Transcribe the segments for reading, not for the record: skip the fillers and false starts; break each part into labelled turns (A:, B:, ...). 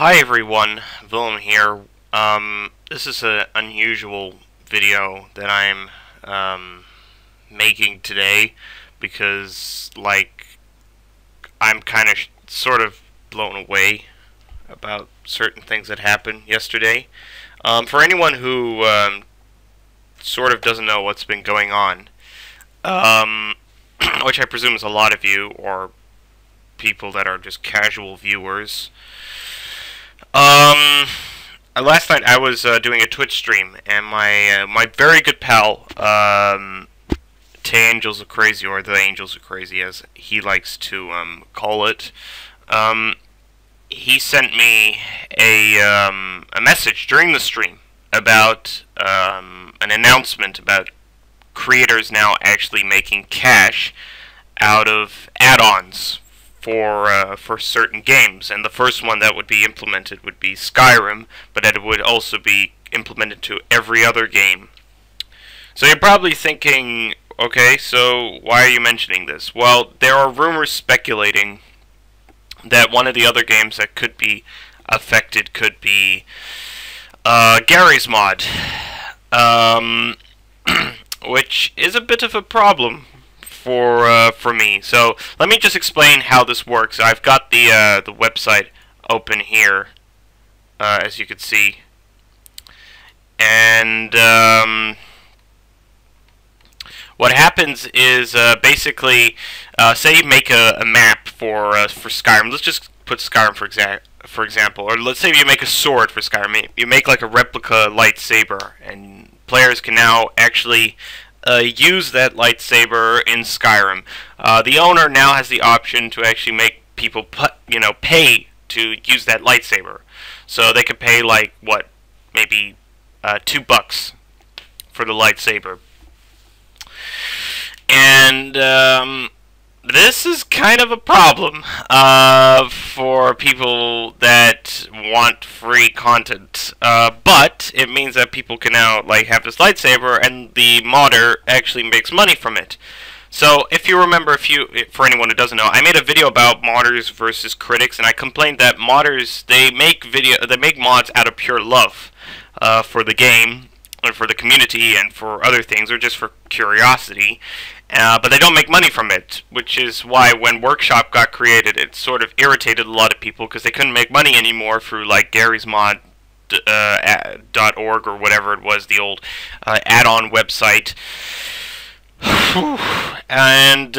A: Hi everyone, Willem here. This is an unusual video that I'm making today because, I'm kind of sort of blown away about certain things that happened yesterday. For anyone who sort of doesn't know what's been going on, um, which I presume is a lot of you or people that are just casual viewers. Last night I was doing a Twitch stream, and my very good pal, Tay Angels Are Crazy, or The Angels Are Crazy, as he likes to call it, he sent me a message during the stream about an announcement about creators now actually making cash out of add-ons for certain games, and the first one that would be implemented would be Skyrim, but that it would also be implemented to every other game. So you're probably thinking, okay, so why are you mentioning this? Well, there are rumors speculating that one of the other games that could be affected could be Garry's Mod, which is a bit of a problem for me. So let me just explain how this works. I've got the website open here, as you can see, and what happens is basically, say you make a map for Skyrim. Let's just put Skyrim for example, or let's say you make a sword for Skyrim. You make like a replica lightsaber, and players can now actually use that lightsaber in Skyrim. The owner now has the option to actually make people pay to use that lightsaber. So they could pay like what, maybe $2 for the lightsaber. And this is kind of a problem for people that want free content, but it means that people can now have this lightsaber, and the modder actually makes money from it. So if you remember, for anyone who doesn't know, I made a video about modders versus critics, and I complained that modders, they make mods out of pure love for the game and for the community and for other things, or just for curiosity. But they don't make money from it, which is why when Workshop got created, it sort of irritated a lot of people because they couldn't make money anymore through Garry's Mod .org or whatever it was, the old add-on website. And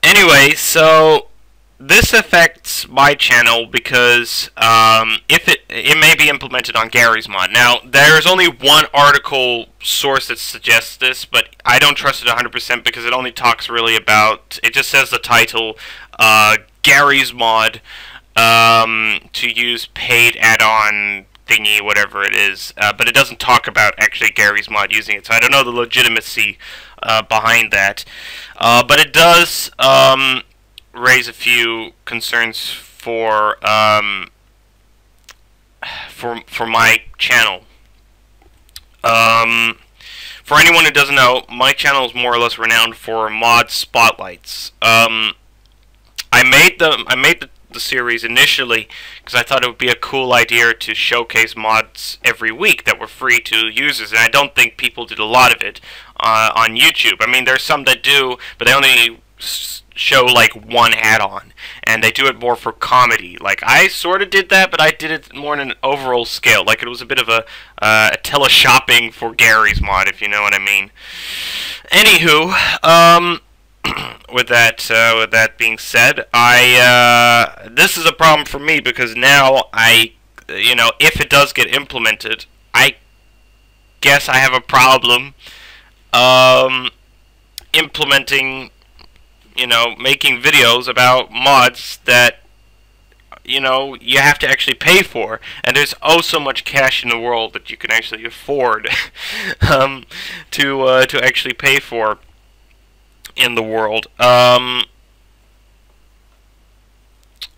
A: anyway, so this affects my channel because if it may be implemented on Garry's Mod. Now, there's only one article source that suggests this, but I don't trust it 100% because it only talks really about, it just says the title, Garry's Mod, to use paid add-on thingy, whatever it is, but it doesn't talk about actually Garry's Mod using it, so I don't know the legitimacy behind that. But it does raise a few concerns for my channel. For anyone who doesn't know, my channel is more or less renowned for mod spotlights. I made the series initially because I thought it would be a cool idea to showcase mods every week that were free to users, and I don't think people did a lot of it on YouTube. I mean, there's some that do, but they only show one add-on, and they do it more for comedy. I sort of did that, but I did it more on an overall scale. It was a bit of a teleshopping for Garry's Mod, if you know what I mean. Anywho, with that being said, this is a problem for me because now if it does get implemented, I guess I have a problem implementing, making videos about mods that, you have to actually pay for. And there's oh so much cash in the world that you can actually afford to actually pay for in the world.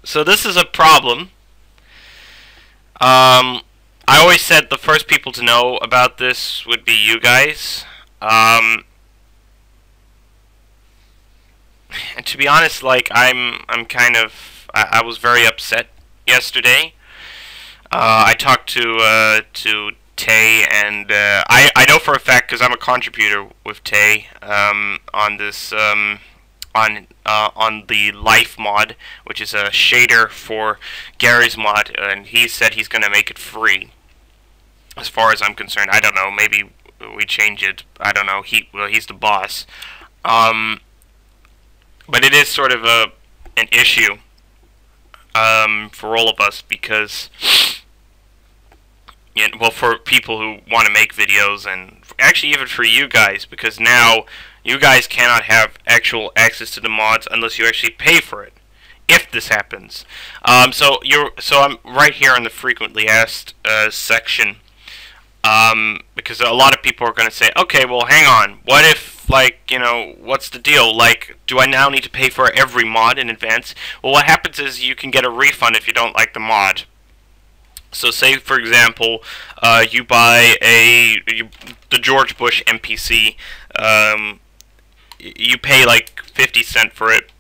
A: So this is a problem. I always said the first people to know about this would be you guys. And to be honest, I'm kind of I was very upset yesterday. I talked to Tay, and I know for a fact because I'm a contributor with Tay on this on the Life mod, which is a shader for Garry's mod, and he said he's going to make it free. As far as I'm concerned, I don't know. Maybe we change it. I don't know. He's the boss. But it is sort of an issue for all of us because, well, for people who want to make videos, and actually even for you guys, because now you guys cannot have actual access to the mods unless you actually pay for it. If this happens, so I'm right here in the frequently asked section. Because a lot of people are going to say, okay, well, hang on, what if, like, what's the deal? Like, do I now need to pay for every mod in advance? Well, what happens is you can get a refund if you don't like the mod. So, say, for example, you buy the George Bush NPC, you pay, like, 50 cents for it,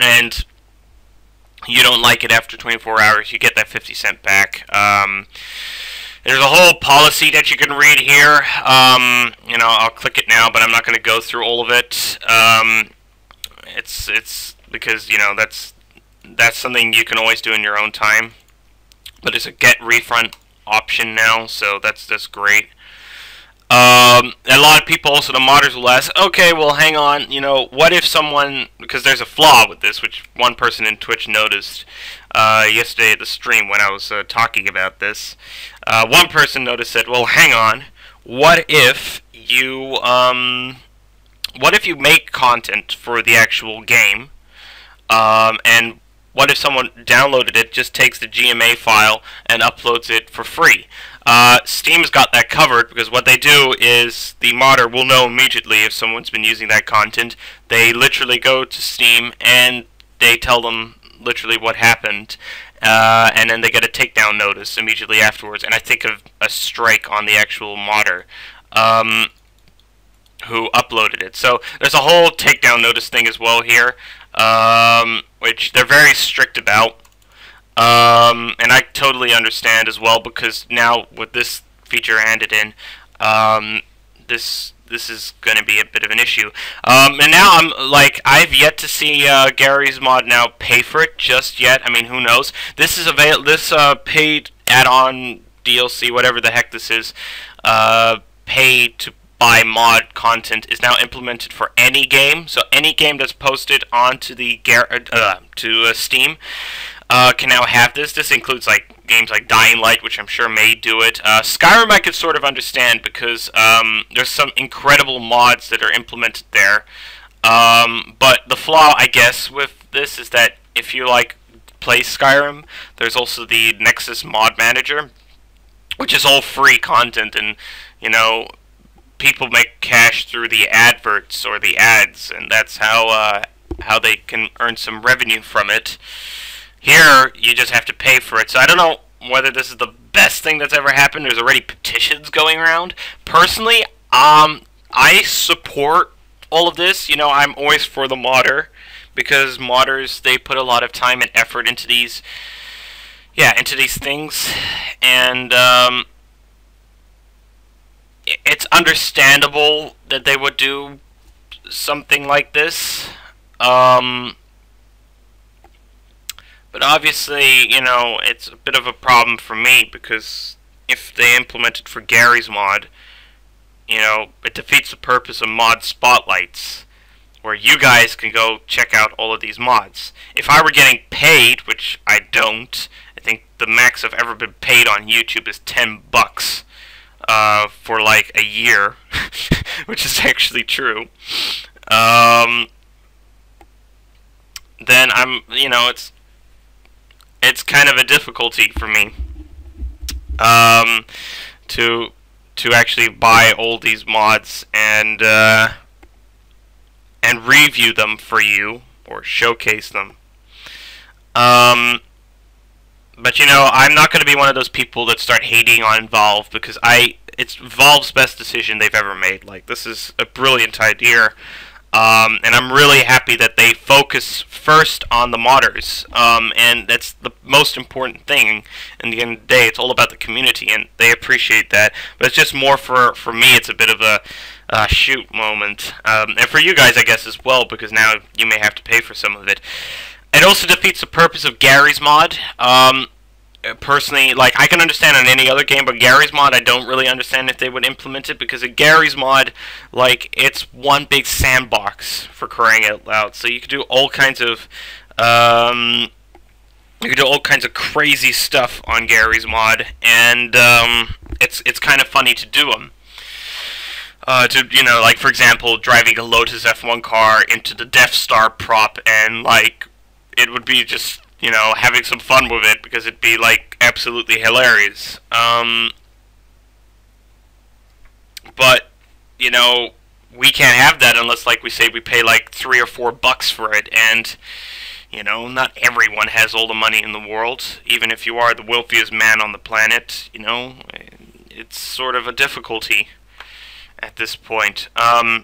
A: and you don't like it after 24 hours, you get that 50 cents back. There's a whole policy that you can read here. I'll click it now, but I'm not going to go through all of it. It's because that's something you can always do in your own time. But there's a get refund option now, so that's great. A lot of people, also the modders, will ask, okay, well, hang on, what if someone, because there's a flaw with this, which one person in Twitch noticed yesterday at the stream when I was talking about this. One person noticed that, well, hang on, what if you make content for the actual game, and what if someone downloaded it, just takes the GMA file and uploads it for free? Steam's got that covered, because what they do is the modder will know immediately if someone's been using that content. They literally go to Steam and they tell them literally what happened, and then they get a takedown notice immediately afterwards, and I think of a strike on the actual modder who uploaded it. So there's a whole takedown notice thing as well here, which they're very strict about. And I totally understand as well, because now with this feature handed in, this is going to be a bit of an issue. And now I've yet to see Garry's mod now pay for it just yet. I mean, who knows? This is paid add-on DLC, whatever the heck this is, paid to buy mod content is now implemented for any game. So any game that's posted onto the Steam can now have this. This includes games like Dying Light, which I'm sure may do it. Skyrim I could sort of understand, because there's some incredible mods that are implemented there. But the flaw, I guess, with this is that if you play Skyrim, there's also the Nexus Mod Manager, which is all free content, and people make cash through the adverts or the ads, and that's how they can earn some revenue from it. Here, you just have to pay for it. So I don't know whether this is the best thing that's ever happened. There's already petitions going around. Personally, I support all of this. I'm always for the modder, because modders, they put a lot of time and effort into these things, and it's understandable that they would do something like this. But obviously, it's a bit of a problem for me, because if they implement it for Garry's mod, it defeats the purpose of mod spotlights, where you guys can go check out all of these mods. If I were getting paid, which I don't, I think the max I've ever been paid on YouTube is $10 for a year, which is actually true. Then it's kind of a difficulty for me to actually buy all these mods and review them for you or showcase them. But I'm not going to be one of those people that start hating on Valve, because it's Valve's best decision they've ever made. This is a brilliant idea. And I'm really happy that they focus first on the modders, and that's the most important thing. In the end of the day, it's all about the community, and they appreciate that. But it's just more for me, it's a bit of a shoot moment. And for you guys, I guess, as well, because now you may have to pay for some of it. It also defeats the purpose of Garry's Mod. Personally, like, I can understand on any other game, but Garry's Mod, I don't really understand if they would implement it, because a Garry's Mod, like, it's one big sandbox, for crying out loud. So you could do all kinds of, crazy stuff on Garry's Mod, and, it's kind of funny to do them. Like, for example, driving a Lotus F1 car into the Death Star prop, and, like, it would be just, having some fun with it, because it'd be, like, absolutely hilarious. But, we can't have that unless, like we say, we pay, like, $3 or $4 for it, and, not everyone has all the money in the world. Even if you are the wealthiest man on the planet, it's sort of a difficulty at this point. Yeah,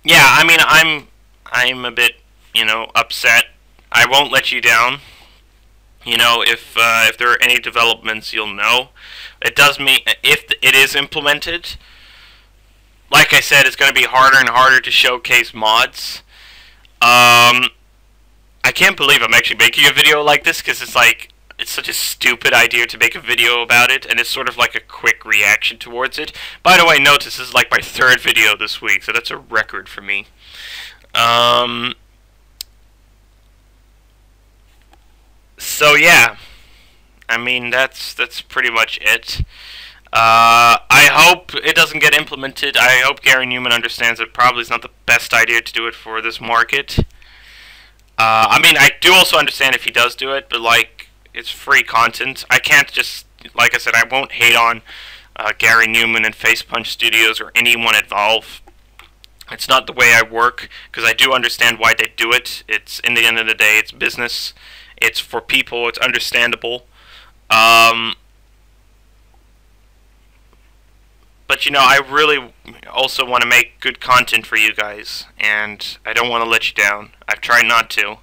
A: I mean, I'm a bit, upset. I won't let you down. If there are any developments, you'll know. It does mean, if it is implemented, like I said, it's going to be harder and harder to showcase mods. I can't believe I'm actually making a video like this, because it's like, it's such a stupid idea to make a video about it, and it's sort of like a quick reaction towards it. By the way, notice this is like my 3rd video this week, so that's a record for me. So yeah, I mean, that's pretty much it. I hope it doesn't get implemented. I hope Gary Newman understands it probably is not the best idea to do it for this market. I mean, I do also understand if he does do it, but, like, it's free content. I can't just, like I said, I won't hate on Gary Newman and Facepunch Studios or anyone at Valve. It's not the way I work, because I do understand why they do it. It's, in the end of the day, it's business. It's for people. It's understandable. But, I really also want to make good content for you guys, and I don't want to let you down. I've tried not to.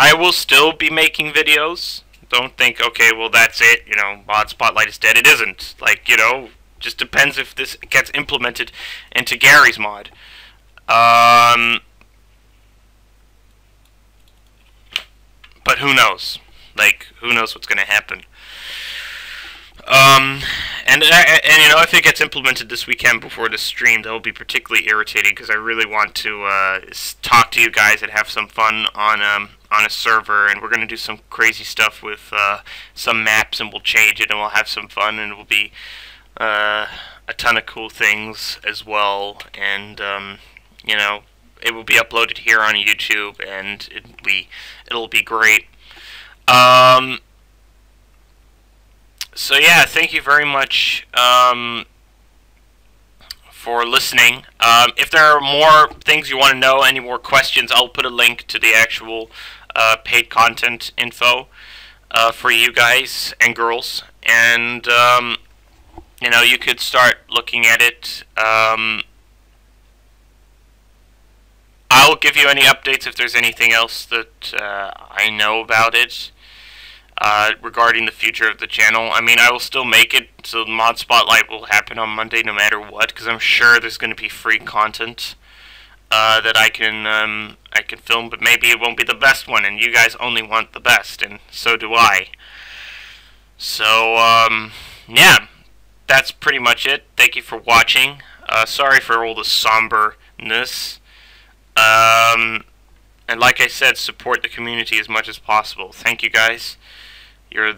A: I will still be making videos. Don't think, okay, well, that's it, Mod Spotlight is dead. It isn't. Like, just depends if this gets implemented into Garry's Mod. But who knows? Like, who knows what's going to happen? And if it gets implemented this weekend before the stream, that will be particularly irritating, because I really want to talk to you guys and have some fun on a server, and we're going to do some crazy stuff with some maps, and we'll change it, and we'll have some fun, and it will be a ton of cool things as well, and it will be uploaded here on YouTube, and it'll be great. So yeah, thank you very much for listening. If there are more things you want to know, any more questions, I'll put a link to the actual paid content info for you guys and girls, and you could start looking at it. I'll give you any updates if there's anything else that I know about it. Regarding the future of the channel. I mean, I will still make it, so the Mod Spotlight will happen on Monday no matter what, because I'm sure there's going to be free content that I can film, but maybe it won't be the best one, and you guys only want the best, and so do I. So, yeah, that's pretty much it. Thank you for watching. Sorry for all the somberness. And like I said, support the community as much as possible. Thank you guys. You're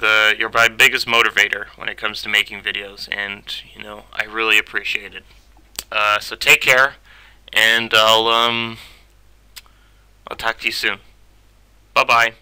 A: my biggest motivator when it comes to making videos, and I really appreciate it. So take care, and I'll talk to you soon. Bye bye.